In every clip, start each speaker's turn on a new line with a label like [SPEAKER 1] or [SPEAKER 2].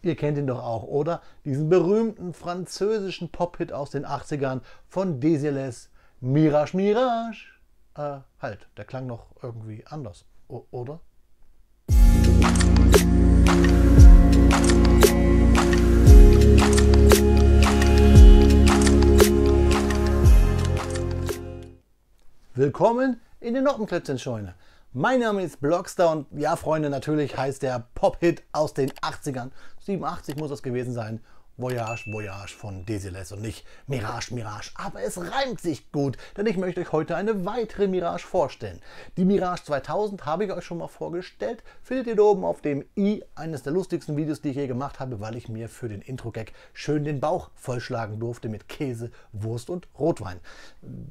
[SPEAKER 1] Ihr kennt ihn doch auch, oder? Diesen berühmten französischen Pop-Hit aus den 80ern von Desiles, Mirage, Mirage. Halt, der klang noch irgendwie anders, oder? Willkommen in der Noppenklötzchen-Scheune. Mein Name ist Blockstar und ja, Freunde, natürlich heißt der Pop-Hit aus den 80ern, 87 muss das gewesen sein, Voyage, Voyage von Desiles und nicht Mirage, Mirage. Aber es reimt sich gut, denn ich möchte euch heute eine weitere Mirage vorstellen. Die Mirage 2000 habe ich euch schon mal vorgestellt, findet ihr da oben auf dem i, eines der lustigsten Videos, die ich je gemacht habe, weil ich mir für den Intro-Gag schön den Bauch vollschlagen durfte mit Käse, Wurst und Rotwein.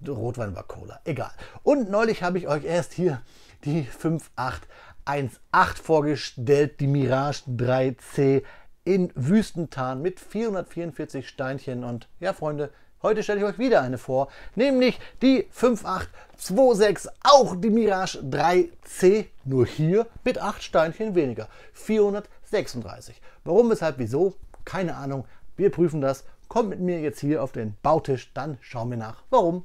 [SPEAKER 1] Rotwein war Cola, egal. Und neulich habe ich euch erst hier die 5818 vorgestellt, die Mirage 3C in Wüstentarn mit 444 Steinchen. Und ja, Freunde, heute stelle ich euch wieder eine vor, nämlich die 5826, auch die Mirage 3C, nur hier mit 8 Steinchen weniger, 436. Warum, weshalb, wieso? Keine Ahnung, wir prüfen das. Kommt mit mir jetzt hier auf den Bautisch, dann schauen wir nach, warum.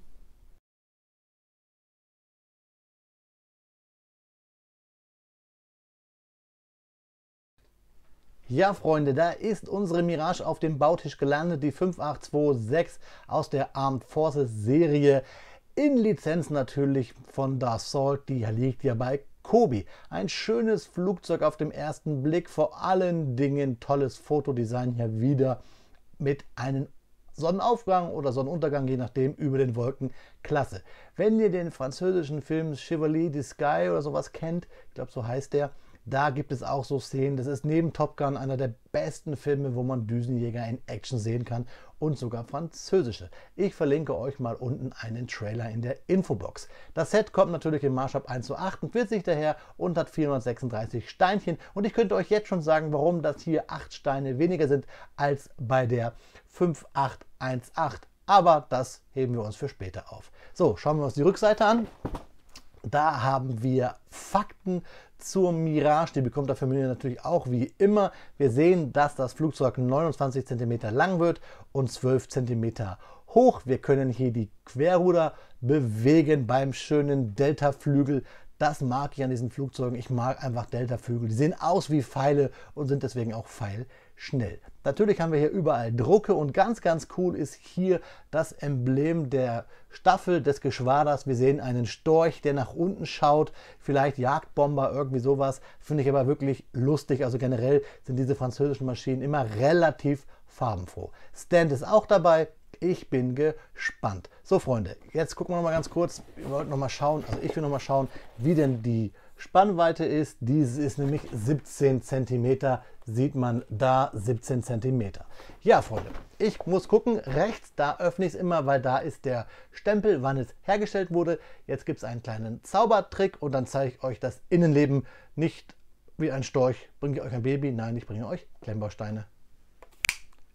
[SPEAKER 1] Ja, Freunde, da ist unsere Mirage auf dem Bautisch gelandet, die 5826 aus der Armed Forces Serie, in Lizenz natürlich von Dassault, die liegt ja bei Kobi. Ein schönes Flugzeug auf den ersten Blick, vor allen Dingen tolles Fotodesign hier wieder mit einem Sonnenaufgang oder Sonnenuntergang, je nachdem, über den Wolken. Klasse. Wenn ihr den französischen Film Chevalier du Sky oder sowas kennt, ich glaube, so heißt der, da gibt es auch so Szenen. Das ist neben Top Gun einer der besten Filme, wo man Düsenjäger in Action sehen kann und sogar französische. Ich verlinke euch mal unten einen Trailer in der Infobox. Das Set kommt natürlich im Maßstab 1:48 daher und hat 436 Steinchen. Und ich könnte euch jetzt schon sagen, warum das hier 8 Steine weniger sind als bei der 5818. Aber das heben wir uns für später auf. So, schauen wir uns die Rückseite an. Da haben wir Fakten zur Mirage, die bekommt der Familie natürlich auch wie immer. Wir sehen, dass das Flugzeug 29 cm lang wird und 12 cm hoch. Wir können hier die Querruder bewegen beim schönen Delta-Flügel. Das mag ich an diesen Flugzeugen. Ich mag einfach Delta-Flügel. Die sehen aus wie Pfeile und sind deswegen auch pfeilschnell. Natürlich haben wir hier überall Drucke und ganz, ganz cool ist hier das Emblem der Staffel des Geschwaders. Wir sehen einen Storch, der nach unten schaut, vielleicht Jagdbomber, irgendwie sowas. Finde ich aber wirklich lustig. Also generell sind diese französischen Maschinen immer relativ farbenfroh. Stand ist auch dabei. Ich bin gespannt. So, Freunde, jetzt gucken wir noch mal ganz kurz. Wir wollten noch mal schauen, also ich will noch mal schauen, wie denn die Spannweite ist. Diese ist nämlich 17 cm. Sieht man da 17 cm. Ja, Freunde, ich muss gucken. Rechts, da öffne ich es immer, weil da ist der Stempel, wann es hergestellt wurde. Jetzt gibt es einen kleinen Zaubertrick und dann zeige ich euch das Innenleben. Nicht wie ein Storch bringe ich euch ein Baby. Nein, ich bringe euch Klemmbausteine.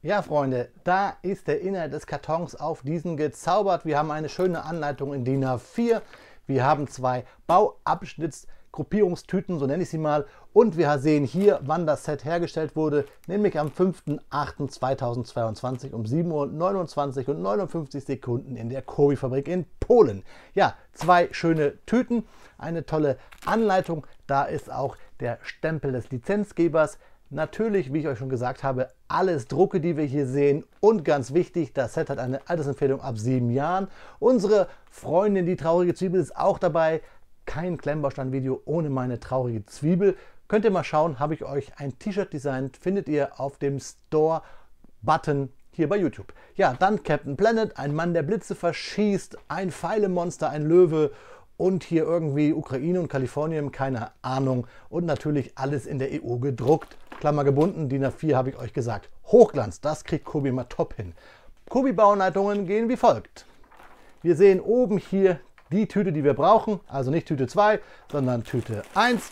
[SPEAKER 1] Ja, Freunde, da ist der Inhalt des Kartons auf diesen gezaubert. Wir haben eine schöne Anleitung in DIN A4. Wir haben 2 Bauabschnittsgruppierungstüten, so nenne ich sie mal. Und wir sehen hier, wann das Set hergestellt wurde, nämlich am 5.8.2022 um 7:29:59 in der Kobi-Fabrik in Polen. Ja, 2 schöne Tüten, eine tolle Anleitung. Da ist auch der Stempel des Lizenzgebers. Natürlich, wie ich euch schon gesagt habe, alles Drucke, die wir hier sehen. Und ganz wichtig, das Set hat eine Altersempfehlung ab 7 Jahren. Unsere Freundin, die traurige Zwiebel, ist auch dabei. Kein Klemmbaustein-Video ohne meine traurige Zwiebel. Könnt ihr mal schauen, habe ich euch ein T-Shirt designt. Findet ihr auf dem Store-Button hier bei YouTube. Ja, dann Captain Planet, ein Mann, der Blitze verschießt, ein Pfeilemonster, ein Löwe. Und hier irgendwie Ukraine und Kalifornien, keine Ahnung. Und natürlich alles in der EU gedruckt. Klammer gebunden, DIN A4 habe ich euch gesagt. Hochglanz, das kriegt Kobi mal top hin. Kobi-Bauanleitungen gehen wie folgt. Wir sehen oben hier die Tüte, die wir brauchen. Also nicht Tüte 2, sondern Tüte 1.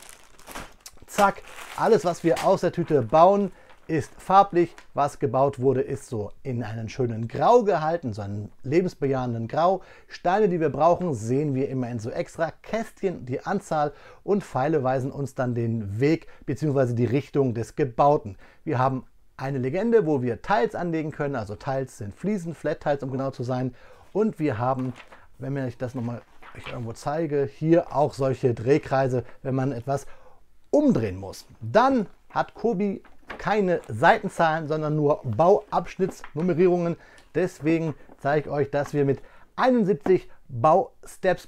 [SPEAKER 1] Zack, alles was wir aus der Tüte bauen, ist farblich. Was gebaut wurde, ist so in einen schönen Grau gehalten, so einen lebensbejahenden Grau. Steine, die wir brauchen, sehen wir immer in so extra Kästchen, die Anzahl, und Pfeile weisen uns dann den Weg bzw. die Richtung des Gebauten. Wir haben eine Legende, wo wir Tiles anlegen können. Also Tiles sind Fliesen, Flat Tiles, um genau zu sein. Und wir haben, wenn ich das nochmal irgendwo zeige, hier auch solche Drehkreise, wenn man etwas umdrehen muss. Dann hat Kobi keine Seitenzahlen, sondern nur Bauabschnittsnummerierungen. Deswegen zeige ich euch, dass wir mit 71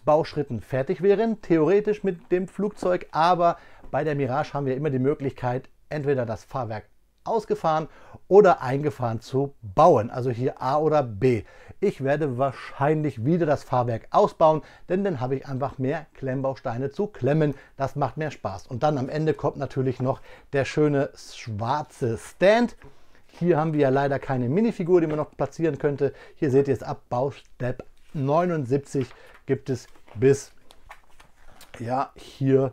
[SPEAKER 1] Bauschritten fertig wären, theoretisch mit dem Flugzeug, aber bei der Mirage haben wir immer die Möglichkeit, entweder das Fahrwerk ausgefahren oder eingefahren zu bauen, also hier A oder B. Ich werde wahrscheinlich wieder das Fahrwerk ausbauen, denn dann habe ich einfach mehr Klemmbausteine zu klemmen. Das macht mehr Spaß. Und dann am Ende kommt natürlich noch der schöne schwarze Stand. Hier haben wir ja leider keine Minifigur, die man noch platzieren könnte. Hier seht ihr es ab Baustep 79 gibt es bis, ja, hier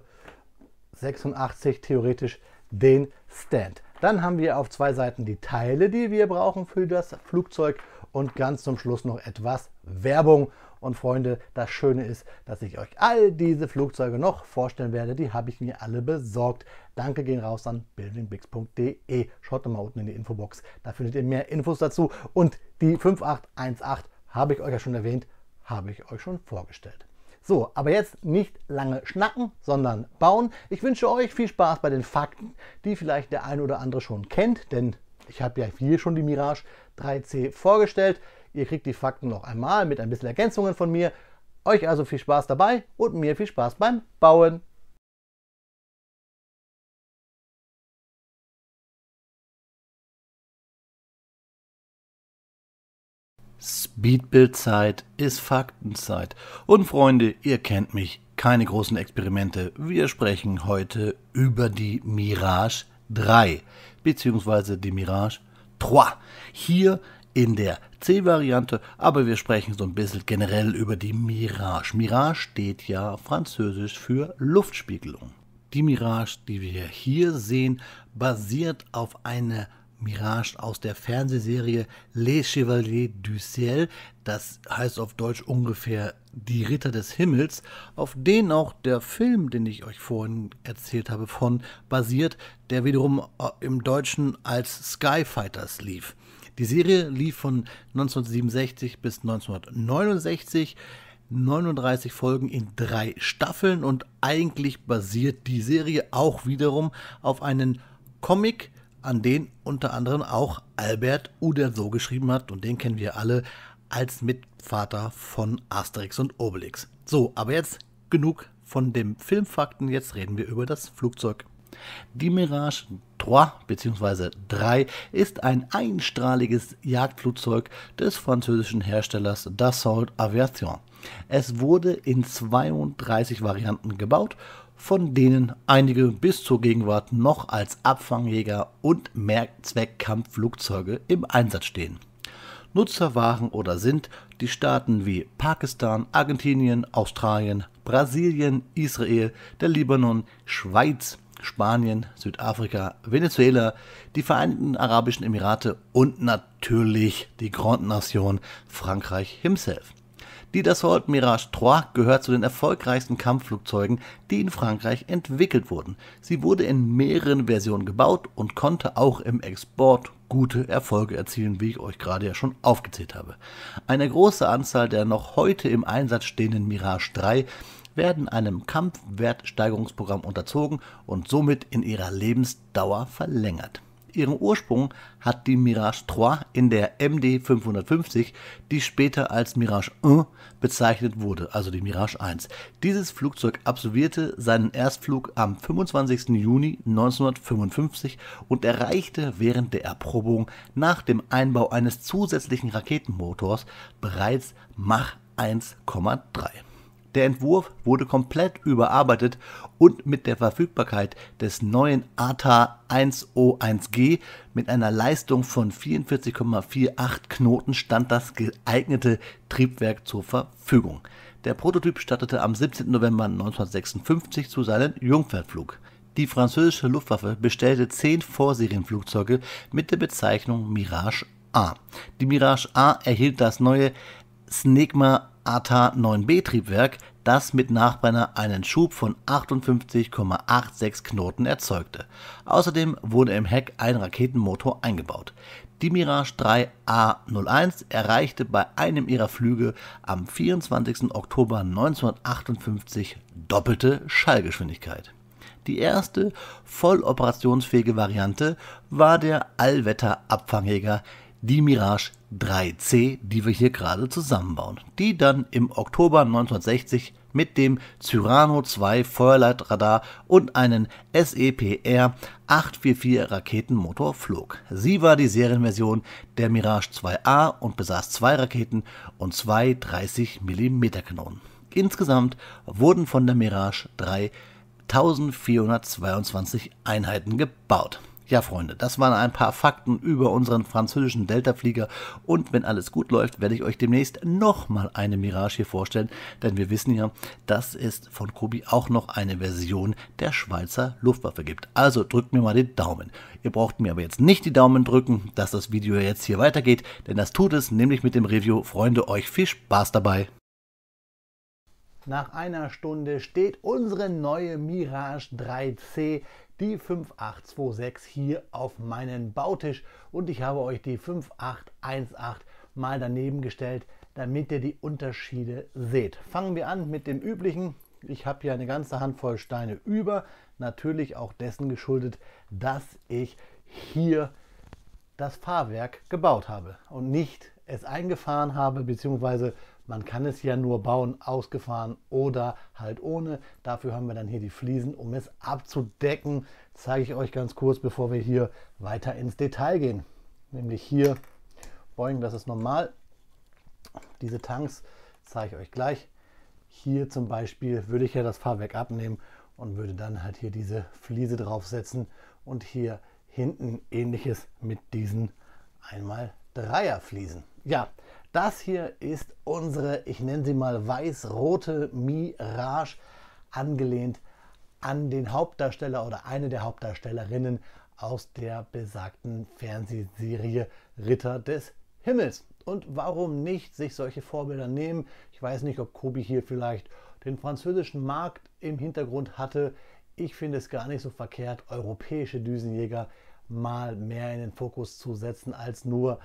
[SPEAKER 1] 86 theoretisch den Stand. Dann haben wir auf zwei Seiten die Teile, die wir brauchen für das Flugzeug und ganz zum Schluss noch etwas Werbung. Und Freunde, das Schöne ist, dass ich euch all diese Flugzeuge noch vorstellen werde. Die habe ich mir alle besorgt. Danke gehen raus an buildingbricks.de. Schaut doch mal unten in die Infobox, da findet ihr mehr Infos dazu. Und die 5818 habe ich euch ja schon erwähnt, habe ich euch schon vorgestellt. So, aber jetzt nicht lange schnacken, sondern bauen. Ich wünsche euch viel Spaß bei den Fakten, die vielleicht der eine oder andere schon kennt, denn ich habe ja hier schon die Mirage 3C vorgestellt. Ihr kriegt die Fakten noch einmal mit ein bisschen Ergänzungen von mir. Euch also viel Spaß dabei und mir viel Spaß beim Bauen.
[SPEAKER 2] Speedbildzeit ist Faktenzeit. Und Freunde, ihr kennt mich, keine großen Experimente. Wir sprechen heute über die Mirage 3 bzw. die Mirage 3. Hier in der C-Variante, aber wir sprechen so ein bisschen generell über die Mirage. Mirage steht ja französisch für Luftspiegelung. Die Mirage, die wir hier sehen, basiert auf einer Mirage aus der Fernsehserie Les Chevaliers du Ciel, das heißt auf Deutsch ungefähr die Ritter des Himmels, auf den auch der Film, den ich euch vorhin erzählt habe, von basiert, der wiederum im Deutschen als Skyfighters lief. Die Serie lief von 1967 bis 1969, 39 Folgen in 3 Staffeln und eigentlich basiert die Serie auch wiederum auf einen Comic, an den unter anderem auch Albert Uderzo geschrieben hat und den kennen wir alle als Mitvater von Asterix und Obelix. So, aber jetzt genug von den Filmfakten, jetzt reden wir über das Flugzeug. Die Mirage 3 bzw. 3 ist ein einstrahliges Jagdflugzeug des französischen Herstellers Dassault Aviation. Es wurde in 32 Varianten gebaut, von denen einige bis zur Gegenwart noch als Abfangjäger und Mehrzweckkampfflugzeuge im Einsatz stehen. Nutzer waren oder sind die Staaten wie Pakistan, Argentinien, Australien, Brasilien, Israel, der Libanon, Schweiz, Spanien, Südafrika, Venezuela, die Vereinigten Arabischen Emirate und natürlich die Grande Nation Frankreich himself. Die Dassault Mirage 3 gehört zu den erfolgreichsten Kampfflugzeugen, die in Frankreich entwickelt wurden. Sie wurde in mehreren Versionen gebaut und konnte auch im Export gute Erfolge erzielen, wie ich euch gerade ja schon aufgezählt habe. Eine große Anzahl der noch heute im Einsatz stehenden Mirage 3 werden einem Kampfwertsteigerungsprogramm unterzogen und somit in ihrer Lebensdauer verlängert. Ihren Ursprung hat die Mirage 3 in der MD 550, die später als Mirage 1 bezeichnet wurde, also die Mirage 1. Dieses Flugzeug absolvierte seinen Erstflug am 25. Juni 1955 und erreichte während der Erprobung nach dem Einbau eines zusätzlichen Raketenmotors bereits Mach 1,3. Der Entwurf wurde komplett überarbeitet und mit der Verfügbarkeit des neuen ATA-101G mit einer Leistung von 44,48 Knoten stand das geeignete Triebwerk zur Verfügung. Der Prototyp startete am 17. November 1956 zu seinem Jungfernflug. Die französische Luftwaffe bestellte 10 Vorserienflugzeuge mit der Bezeichnung Mirage A. Die Mirage A erhielt das neue Snegma ATA 9B Triebwerk, das mit Nachbrenner einen Schub von 58,86 Knoten erzeugte. Außerdem wurde im Heck ein Raketenmotor eingebaut. Die Mirage 3 A01 erreichte bei einem ihrer Flüge am 24. Oktober 1958 doppelte Schallgeschwindigkeit. Die erste voll operationsfähige Variante war der Allwetter-Abfangjäger, die Mirage 3C, die wir hier gerade zusammenbauen, die dann im Oktober 1960 mit dem Cyrano 2 Feuerleitradar und einen SEPR 844 Raketenmotor flog. Sie war die Serienversion der Mirage 2A und besaß 2 Raketen und 2 30 mm Kanonen. Insgesamt wurden von der Mirage 3 1422 Einheiten gebaut. Ja, Freunde, das waren ein paar Fakten über unseren französischen Delta-Flieger und wenn alles gut läuft, werde ich euch demnächst nochmal eine Mirage hier vorstellen, denn wir wissen ja, dass es von Kobi auch noch eine Version der Schweizer Luftwaffe gibt. Also drückt mir mal den Daumen. Ihr braucht mir aber jetzt nicht die Daumen drücken, dass das Video jetzt hier weitergeht, denn das tut es nämlich mit dem Review. Freunde, euch viel Spaß dabei.
[SPEAKER 1] Nach einer Stunde steht unsere neue Mirage 3C, die 5826, hier auf meinen Bautisch und ich habe euch die 5818 mal daneben gestellt, damit ihr die Unterschiede seht. Fangen wir an mit dem üblichen. Ich habe hier eine ganze Handvoll Steine über, natürlich auch dessen geschuldet, dass ich hier das Fahrwerk gebaut habe und nicht es eingefahren habe, beziehungsweise man kann es ja nur bauen, ausgefahren oder halt ohne. Dafür haben wir dann hier die Fliesen, um es abzudecken. Das zeige ich euch ganz kurz, bevor wir hier weiter ins Detail gehen. Nämlich hier, Boing, das ist normal. Diese Tanks zeige ich euch gleich. Hier zum Beispiel würde ich ja das Fahrwerk abnehmen und würde dann halt hier diese Fliese draufsetzen und hier hinten ähnliches mit diesen 1x3er Fliesen. Ja, das hier ist unsere, ich nenne sie mal weiß-rote Mirage, angelehnt an den Hauptdarsteller oder eine der Hauptdarstellerinnen aus der besagten Fernsehserie Ritter des Himmels. Und warum nicht sich solche Vorbilder nehmen? Ich weiß nicht, ob Kobi hier vielleicht den französischen Markt im Hintergrund hatte. Ich finde es gar nicht so verkehrt, europäische Düsenjäger mal mehr in den Fokus zu setzen als nur,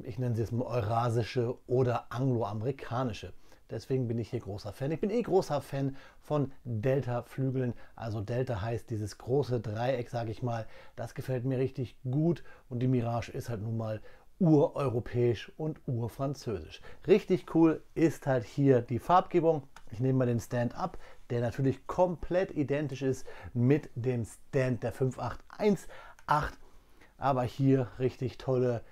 [SPEAKER 1] ich nenne sie jetzt mal eurasische oder angloamerikanische. Deswegen bin ich hier großer Fan. Ich bin großer Fan von Delta-Flügeln. Also Delta heißt dieses große Dreieck, sage ich mal. Das gefällt mir richtig gut und die Mirage ist halt nun mal ureuropäisch und urfranzösisch. Richtig cool ist halt hier die Farbgebung. Ich nehme mal den Stand-Up, der natürlich komplett identisch ist mit dem Stand der 5818. Aber hier richtig tolle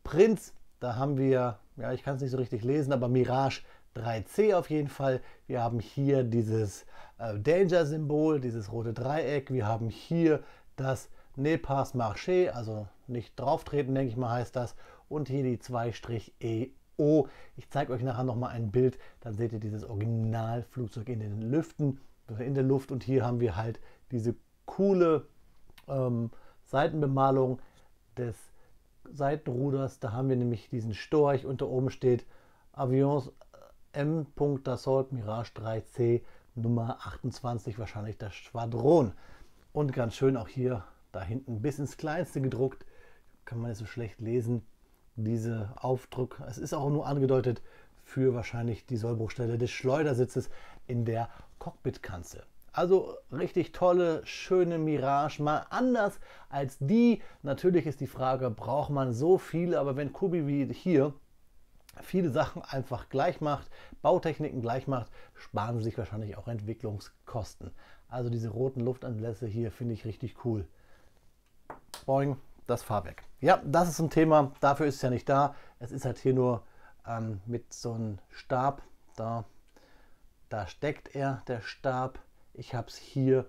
[SPEAKER 1] Prints. Da haben wir, ja, ich kann es nicht so richtig lesen, aber Mirage 3C auf jeden Fall. Wir haben hier dieses Danger-Symbol, dieses rote Dreieck. Wir haben hier das Ne pas marcher, also nicht drauftreten, denke ich mal, heißt das. Und hier die 2-EO. Ich zeige euch nachher nochmal ein Bild, dann seht ihr dieses Originalflugzeug in den Lüften, in der Luft. Und hier haben wir halt diese coole Seitenbemalung des Seitenruders. Da haben wir nämlich diesen Storch und da oben steht Avions M. Dassault Mirage 3C Nummer 28, wahrscheinlich das Schwadron. Und ganz schön auch hier da hinten bis ins Kleinste gedruckt, kann man nicht so schlecht lesen, diese Aufdruck. Es ist auch nur angedeutet für wahrscheinlich die Sollbruchstelle des Schleudersitzes in der Cockpitkanzel. Also richtig tolle, schöne Mirage, mal anders als die. Natürlich ist die Frage, braucht man so viele, aber wenn Kobi wie hier viele Sachen einfach gleich macht, Bautechniken gleich macht, sparen sie sich wahrscheinlich auch Entwicklungskosten. Also diese roten Luftanlässe hier finde ich richtig cool. Boing, das Fahrwerk. Ja, das ist ein Thema, dafür ist es ja nicht da. Es ist halt hier nur mit so einem Stab, da steckt er, der Stab. Ich habe es hier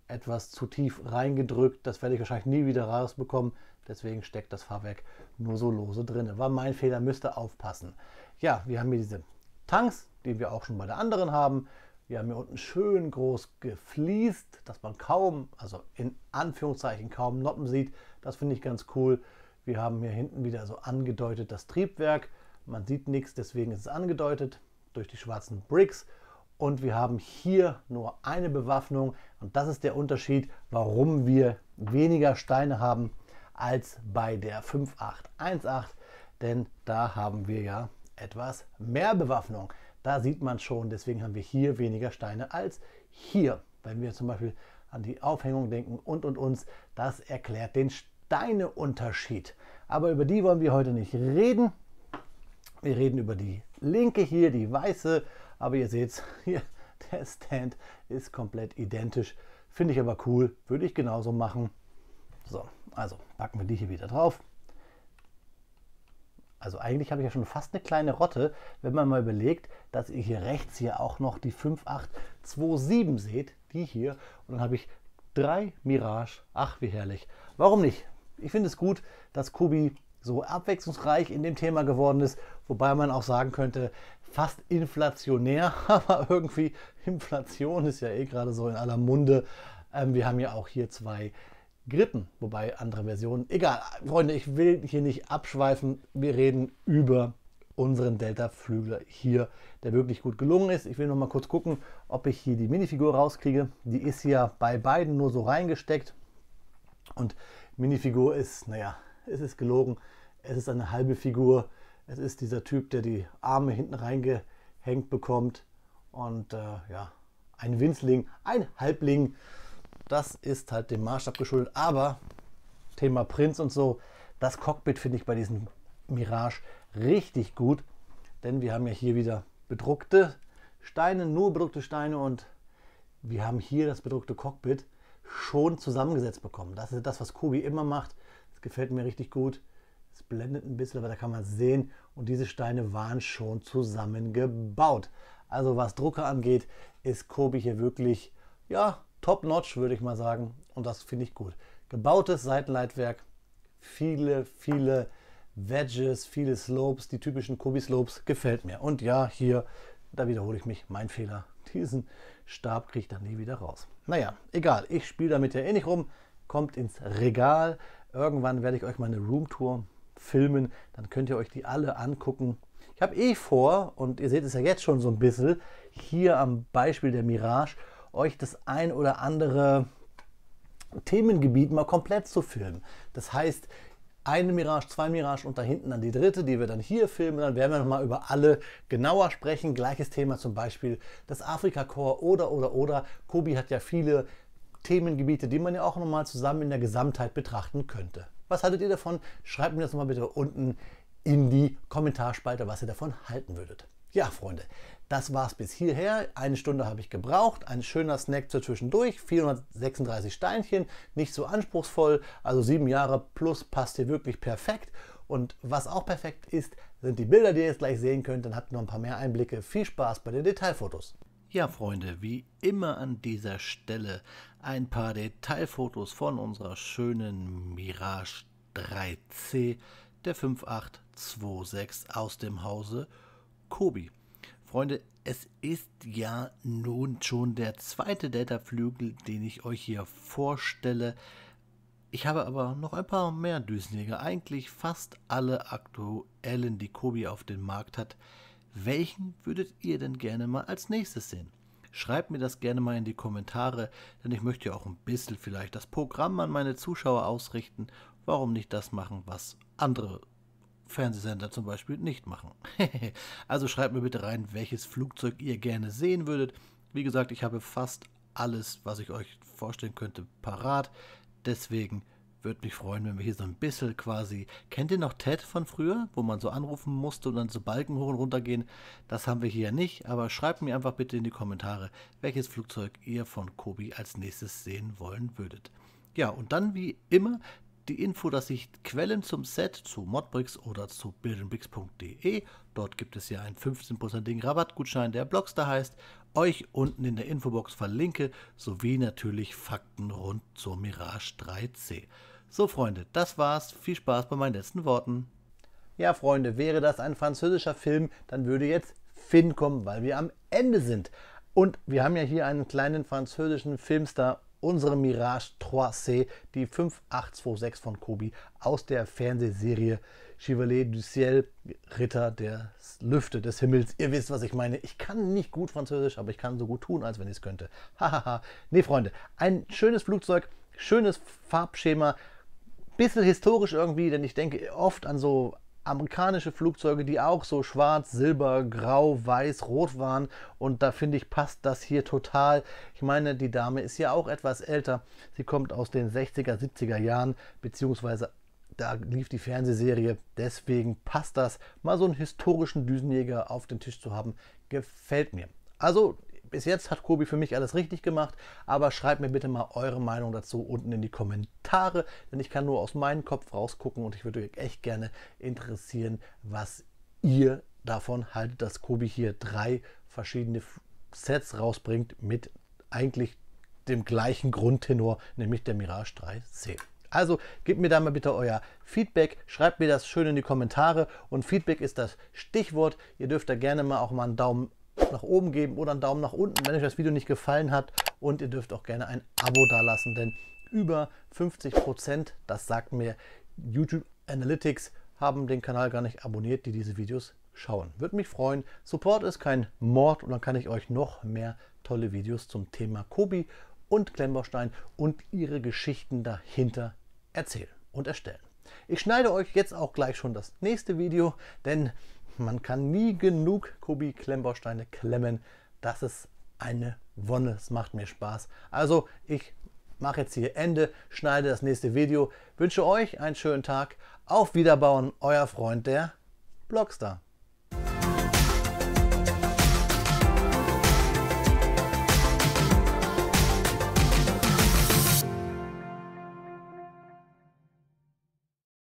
[SPEAKER 1] etwas zu tief reingedrückt, das werde ich wahrscheinlich nie wieder rausbekommen. Deswegen steckt das Fahrwerk nur so lose drin. War mein Fehler, müsst ihr aufpassen. Ja, wir haben hier diese Tanks, die wir auch schon bei der anderen haben. Wir haben hier unten schön groß gefliest, dass man kaum, also in Anführungszeichen kaum Noppen sieht. Das finde ich ganz cool. Wir haben hier hinten wieder so angedeutet das Triebwerk. Man sieht nichts, deswegen ist es angedeutet. durch die schwarzen Bricks. Und wir haben hier nur eine Bewaffnung und das ist der Unterschied, warum wir weniger Steine haben als bei der 5818, denn da haben wir ja etwas mehr Bewaffnung. Da sieht man schon, deswegen haben wir hier weniger Steine als hier. Wenn wir zum Beispiel an die Aufhängung denken und uns, das erklärt den Steineunterschied. Aber über die wollen wir heute nicht reden. Wir reden über die linke hier, die weiße, aber ihr seht hier, der Stand ist komplett identisch. Finde ich aber cool, würde ich genauso machen. So, also packen wir die hier wieder drauf. Also eigentlich habe ich ja schon fast eine kleine Rotte, wenn man mal überlegt, dass ihr hier rechts hier auch noch die 5827 seht, die hier. Und dann habe ich 3 Mirage. Ach, wie herrlich. Warum nicht? Ich finde es gut, dass Kobi so abwechslungsreich in dem Thema geworden ist, wobei man auch sagen könnte, fast inflationär, aber irgendwie Inflation ist ja eh gerade so in aller Munde. Wir haben ja auch hier 2 Grippen, wobei andere Versionen. Egal, Freunde, ich will hier nicht abschweifen. Wir reden über unseren Delta-Flügler hier, der wirklich gut gelungen ist. Ich will noch mal kurz gucken, ob ich hier die Minifigur rauskriege. Die ist ja bei beiden nur so reingesteckt. Und Minifigur ist, naja, es ist gelogen. Es ist eine halbe Figur. Es ist dieser Typ, der die Arme hinten reingehängt bekommt. Und ja, ein Winzling, ein Halbling. Das ist halt dem Maßstab geschuldet. Aber Thema Prinz und so, das Cockpit finde ich bei diesem Mirage richtig gut. Denn wir haben ja hier wieder bedruckte Steine, nur bedruckte Steine. Und wir haben hier das bedruckte Cockpit schon zusammengesetzt bekommen. Das ist das, was Kobi immer macht. Das gefällt mir richtig gut. Es blendet ein bisschen, aber da kann man es sehen. Und diese Steine waren schon zusammengebaut. Also was Drucker angeht, ist Kobi hier wirklich, ja, top-notch, würde ich mal sagen. Und das finde ich gut. Gebautes Seitenleitwerk, viele Wedges, viele Slopes, die typischen Kobi-Slopes, gefällt mir. Und ja, hier, da wiederhole ich mich, mein Fehler. Diesen Stab kriege ich dann nie wieder raus. Naja, egal, ich spiele damit ja eh nicht rum. Kommt ins Regal. Irgendwann werde ich euch mal eine Roomtour filmen. Dann könnt ihr euch die alle angucken. Ich habe eh vor, und ihr seht es ja jetzt schon so ein bisschen, hier am Beispiel der Mirage, euch das ein oder andere Themengebiet mal komplett zu filmen. Das heißt, eine Mirage, 2 Mirage und da hinten dann die dritte, die wir dann hier filmen. Dann werden wir nochmal über alle genauer sprechen. Gleiches Thema zum Beispiel das Afrika-Korps oder. Kobi hat ja viele Themengebiete, die man ja auch nochmal zusammen in der Gesamtheit betrachten könnte. Was haltet ihr davon? Schreibt mir das nochmal bitte unten in die Kommentarspalte, was ihr davon halten würdet. Ja, Freunde, das war's bis hierher. 1 Stunde habe ich gebraucht. Ein schöner Snack für zwischendurch. 436 Steinchen, nicht so anspruchsvoll. Also 7 Jahre plus passt hier wirklich perfekt. Und was auch perfekt ist, sind die Bilder, die ihr jetzt gleich sehen könnt. Dann habt ihr noch ein paar mehr Einblicke. Viel Spaß bei den Detailfotos.
[SPEAKER 2] Ja, Freunde, wie immer an dieser Stelle ein paar Detailfotos von unserer schönen Mirage 3C der 5826 aus dem Hause Kobi. Freunde, es ist ja nun schon der zweite Delta-Flügel, den ich euch hier vorstelle. Ich habe aber noch ein paar mehr Düsenjäger, eigentlich fast alle aktuellen, die Kobi auf dem Markt hat. Welchen würdet ihr denn gerne mal als nächstes sehen? Schreibt mir das gerne mal in die Kommentare, denn ich möchte ja auch ein bisschen vielleicht das Programm an meine Zuschauer ausrichten. Warum nicht das machen, was andere Fernsehsender zum Beispiel nicht machen? Also schreibt mir bitte rein, welches Flugzeug ihr gerne sehen würdet. Wie gesagt, ich habe fast alles, was ich euch vorstellen könnte, parat. Deswegen würde mich freuen, wenn wir hier so ein bisschen quasi... Kennt ihr noch Ted von früher, wo man so anrufen musste und dann so Balken hoch und runter gehen? Das haben wir hier nicht, aber schreibt mir einfach bitte in die Kommentare, welches Flugzeug ihr von Kobi als nächstes sehen wollen würdet. Ja, und dann wie immer die Info, dass ich Quellen zum Set, zu Modbricks oder zu buildandbricks.de, dort gibt es ja einen 15%igen Rabattgutschein, der Blockster heißt, euch unten in der Infobox verlinke, sowie natürlich Fakten rund zur Mirage 3C. So Freunde, das war's. Viel Spaß bei meinen letzten Worten.
[SPEAKER 1] Ja, Freunde, wäre das ein französischer Film, dann würde jetzt Finn kommen, weil wir am Ende sind. Und wir haben ja hier einen kleinen französischen Filmstar unsere Mirage 3C, die 5826 von Kobi aus der Fernsehserie Chevalier du Ciel, Ritter der Lüfte des Himmels. Ihr wisst, was ich meine. Ich kann nicht gut Französisch, aber ich kann so gut tun, als wenn ich es könnte. Hahaha. Nee, Freunde, ein schönes Flugzeug, schönes Farbschema, bisschen historisch irgendwie, denn ich denke oft an so amerikanische Flugzeuge, die auch so schwarz, silber, grau, weiß, rot waren, und da finde ich, passt das hier total. Ich meine, die Dame ist ja auch etwas älter. Sie kommt aus den 60er, 70er Jahren, beziehungsweise da lief die Fernsehserie, deswegen passt das. Mal so einen historischen Düsenjäger auf dem Tisch zu haben, gefällt mir. Also bis jetzt hat Kobi für mich alles richtig gemacht, aber schreibt mir bitte mal eure Meinung dazu unten in die Kommentare, denn ich kann nur aus meinem Kopf rausgucken und ich würde euch echt gerne interessieren, was ihr davon haltet, dass Kobi hier 3 verschiedene Sets rausbringt mit eigentlich dem gleichen Grundtenor, nämlich der Mirage 3C. Also gebt mir da mal bitte euer Feedback, schreibt mir das schön in die Kommentare, und Feedback ist das Stichwort. Ihr dürft da gerne mal auch mal einen Daumen nach oben geben oder einen Daumen nach unten, wenn euch das Video nicht gefallen hat, und ihr dürft auch gerne ein Abo dalassen, denn über 50%, das sagt mir YouTube Analytics, haben den Kanal gar nicht abonniert, die diese Videos schauen. Würde mich freuen. Support ist kein Mord, und dann kann ich euch noch mehr tolle Videos zum Thema Kobi und Klemmbaustein und ihre Geschichten dahinter erzählen und erstellen. Ich schneide euch jetzt auch gleich schon das nächste Video, denn man kann nie genug Kobi Klemmbausteine klemmen. Das ist eine Wonne, es macht mir Spaß. Also ich mache jetzt hier Ende, schneide das nächste Video, wünsche euch einen schönen Tag. Auf Wiederbauen, euer Freund, der Blockstar.